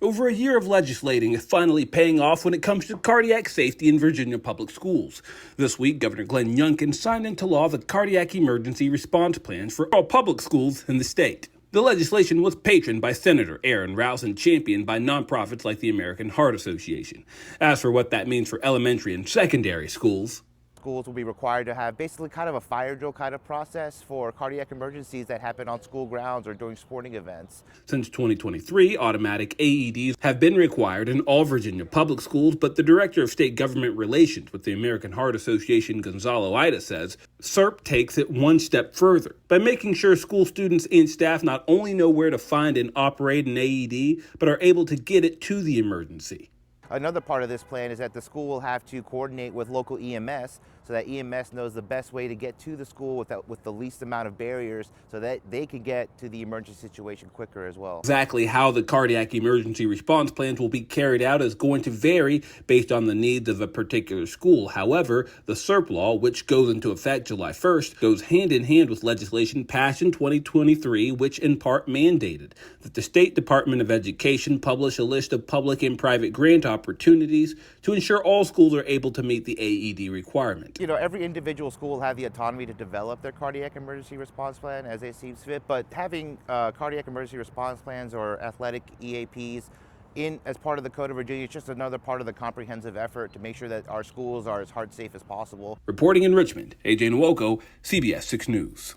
Over a year of legislating is finally paying off when it comes to cardiac safety in Virginia public schools. This week, Governor Glenn Youngkin signed into law the cardiac emergency response plans for all public schools in the state. The legislation was patroned by Senator Aaron Rouse and championed by nonprofits like the American Heart Association. As for what that means for elementary and secondary schools, schools will be required to have basically kind of a fire drill kind of process for cardiac emergencies that happen on school grounds or during sporting events. Since 2023, automatic AEDs have been required in all Virginia public schools, but the Director of State Government Relations with the American Heart Association, Gonzalo Ida, says SERP takes it one step further by making sure school students and staff not only know where to find and operate an AED, but are able to get it to the emergency. Another part of this plan is that the school will have to coordinate with local EMS so that EMS knows the best way to get to the school with the least amount of barriers so that they can get to the emergency situation quicker as well. Exactly how the cardiac emergency response plans will be carried out is going to vary based on the needs of a particular school. However, the SERP law, which goes into effect July 1st, goes hand in hand with legislation passed in 2023, which in part mandated that the State Department of Education publish a list of public and private grant opportunities to ensure all schools are able to meet the AED requirement. You know, every individual school will have the autonomy to develop their cardiac emergency response plan as they see fit, but having cardiac emergency response plans or athletic EAPs as part of the Code of Virginia is just another part of the comprehensive effort to make sure that our schools are as heart safe as possible. Reporting in Richmond, AJ Nwoko, CBS 6 News.